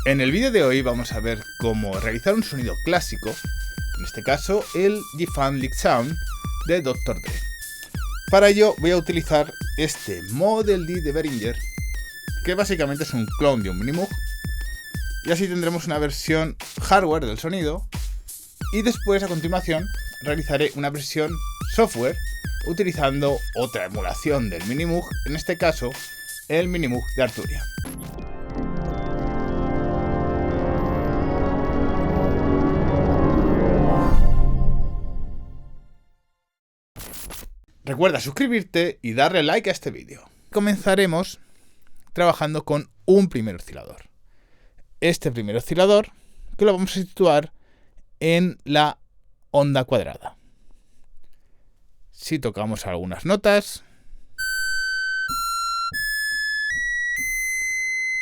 En el vídeo de hoy vamos a ver cómo realizar un sonido clásico, en este caso el G-Funk Lick Sound de Dr. Dre. Para ello voy a utilizar este Model D de Behringer, que básicamente es un clon de un Minimoog, y así tendremos una versión hardware del sonido, y después a continuación realizaré una versión software utilizando otra emulación del Minimoog, en este caso el Minimoog de Arturia. Recuerda suscribirte y darle like a este vídeo. Comenzaremos trabajando con un primer oscilador. Este primer oscilador que lo vamos a situar en la onda cuadrada. Si tocamos algunas notas,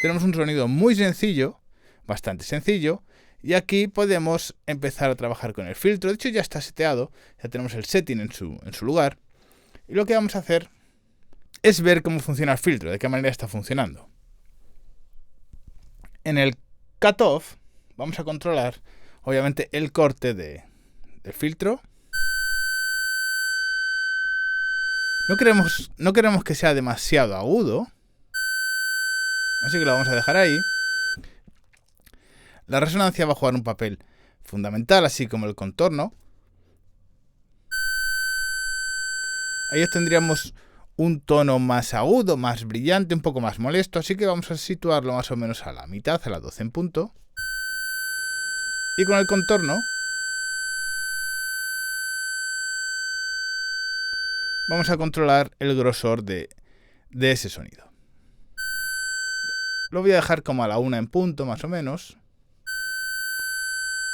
tenemos un sonido muy sencillo, bastante sencillo, y aquí podemos empezar a trabajar con el filtro. De hecho ya está seteado, ya tenemos el setting en su lugar. Y lo que vamos a hacer es ver cómo funciona el filtro, de qué manera está funcionando. En el cutoff vamos a controlar, obviamente, el corte del filtro. No queremos que sea demasiado agudo, así que lo vamos a dejar ahí. La resonancia va a jugar un papel fundamental, así como el contorno. Ahí tendríamos un tono más agudo, más brillante, un poco más molesto, así que vamos a situarlo más o menos a la mitad, a las 12 en punto. Y con el contorno vamos a controlar el grosor de ese sonido. Lo voy a dejar como a la 1 en punto, más o menos.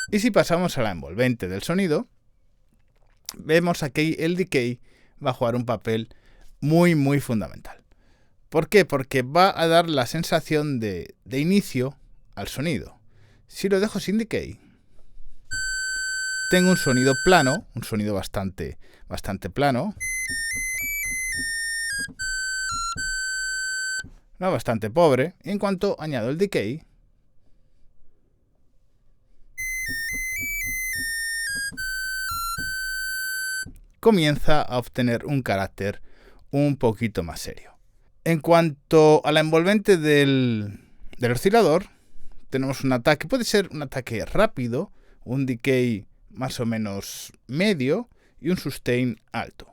Y si pasamos a la envolvente del sonido, vemos aquí el decay va a jugar un papel muy fundamental. ¿Por qué? Porque va a dar la sensación de inicio al sonido. Si lo dejo sin decay, tengo un sonido plano, un sonido bastante plano, no, bastante pobre. Y en cuanto añado el decay, comienza a obtener un carácter un poquito más serio. En cuanto a la envolvente del oscilador, tenemos un ataque, puede ser un ataque rápido, un decay más o menos medio y un sustain alto.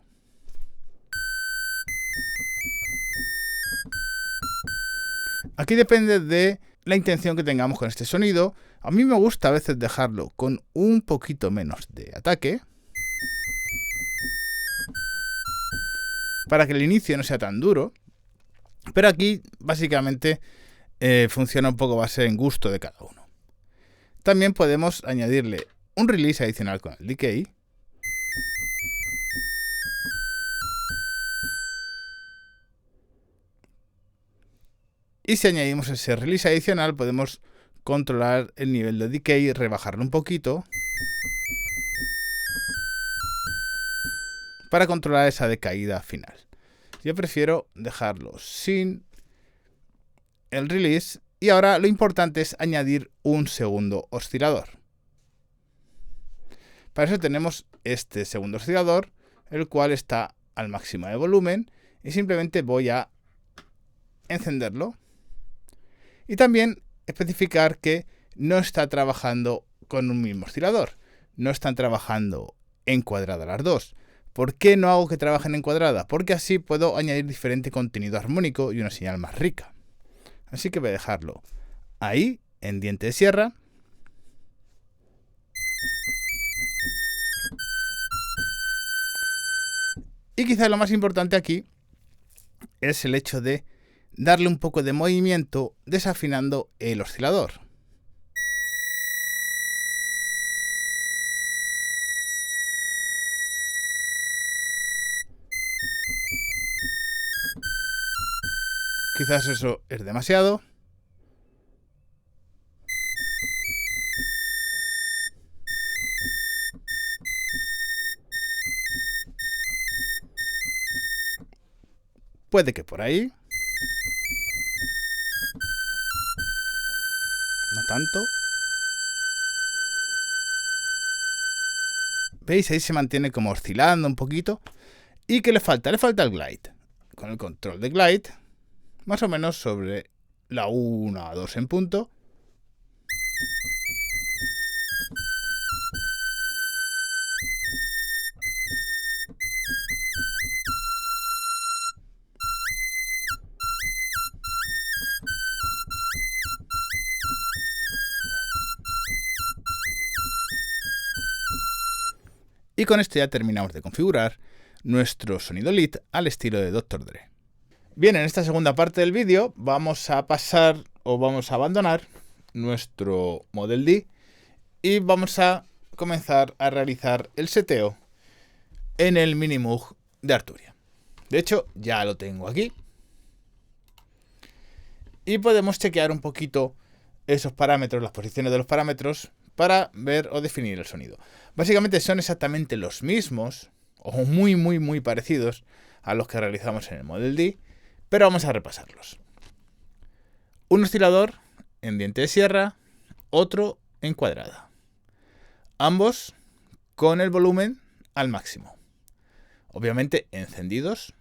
Aquí depende de la intención que tengamos con este sonido. A mí me gusta a veces dejarlo con un poquito menos de ataque, para que el inicio no sea tan duro. Pero aquí básicamente funciona un poco base en gusto de cada uno. También podemos añadirle un release adicional con el decay. Y si añadimos ese release adicional, podemos controlar el nivel de decay, rebajarlo un poquito, para controlar esa decaída final. Yo prefiero dejarlo sin el release. Y ahora lo importante es añadir un segundo oscilador. Para eso tenemos este segundo oscilador, el cual está al máximo de volumen, y simplemente voy a encenderlo. Y también especificar que no está trabajando con un mismo oscilador. No están trabajando en cuadrada las dos. ¿Por qué no hago que trabajen en cuadrada? Porque así puedo añadir diferente contenido armónico y una señal más rica. Así que voy a dejarlo ahí, en diente de sierra. Y quizás lo más importante aquí es el hecho de darle un poco de movimiento desafinando el oscilador. Quizás eso es demasiado. Puede que por ahí. no tanto. ¿Veis? Ahí se mantiene como oscilando un poquito. ¿Y qué le falta? Le falta el glide. Con el control de glide, más o menos sobre la 1 a 2 en punto. Y con esto ya terminamos de configurar nuestro sonido lead al estilo de Dr. Dre. Bien, en esta segunda parte del vídeo vamos a pasar o vamos a abandonar nuestro Model D y vamos a comenzar a realizar el seteo en el Minimoog de Arturia. De hecho, ya lo tengo aquí. Y podemos chequear un poquito esos parámetros, las posiciones de los parámetros, para ver o definir el sonido. Básicamente son exactamente los mismos, o muy parecidos a los que realizamos en el Model D, pero vamos a repasarlos. Un oscilador en diente de sierra, otro en cuadrada. Ambos con el volumen al máximo. Obviamente encendidos.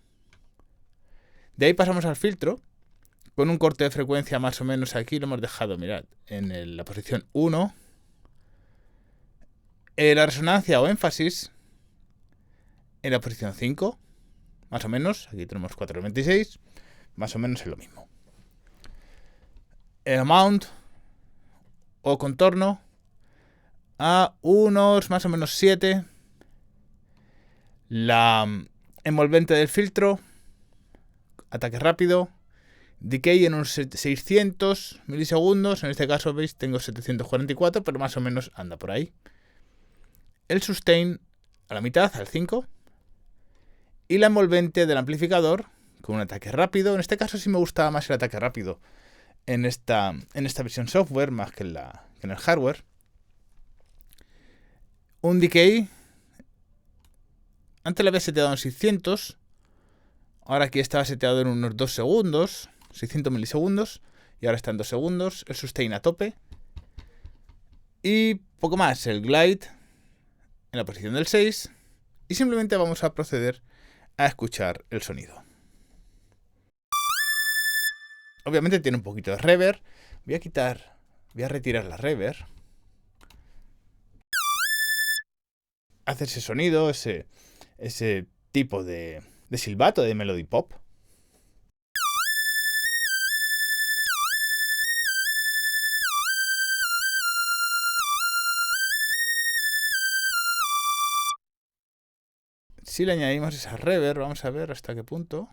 De ahí pasamos al filtro, con un corte de frecuencia más o menos aquí, lo hemos dejado, mirad, en la posición 1. La resonancia o énfasis en la posición 5, más o menos, aquí tenemos 426, más o menos es lo mismo. El amount o contorno a unos más o menos 7. La envolvente del filtro, ataque rápido, decay en unos 600 milisegundos, en este caso veis tengo 744, pero más o menos anda por ahí. El sustain a la mitad, al 5. Y la envolvente del amplificador con un ataque rápido. En este caso sí me gustaba más el ataque rápido en esta versión software más que en el hardware. Un decay. Antes lo había seteado en 600. Ahora aquí estaba seteado en unos 2 segundos. 600 milisegundos. Y ahora está en 2 segundos. El sustain a tope. Y poco más. El glide en la posición del 6 y simplemente vamos a proceder a escuchar el sonido. Obviamente tiene un poquito de reverb. Voy a retirar la reverb. Hace ese sonido, ese tipo de silbato de melody pop. Si le añadimos esa reverb, vamos a ver hasta qué punto.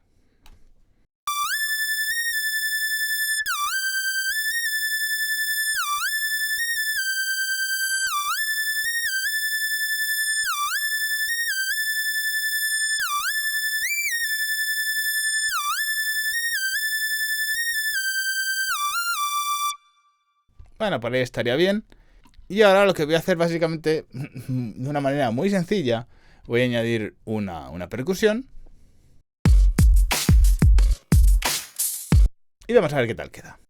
Bueno, por ahí estaría bien. Y ahora lo que voy a hacer básicamente, de una manera muy sencilla, voy a añadir una percusión. Y vamos a ver qué tal queda.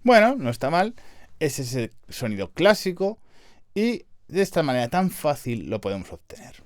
Bueno, no está mal. Es ese sonido clásico y de esta manera tan fácil lo podemos obtener.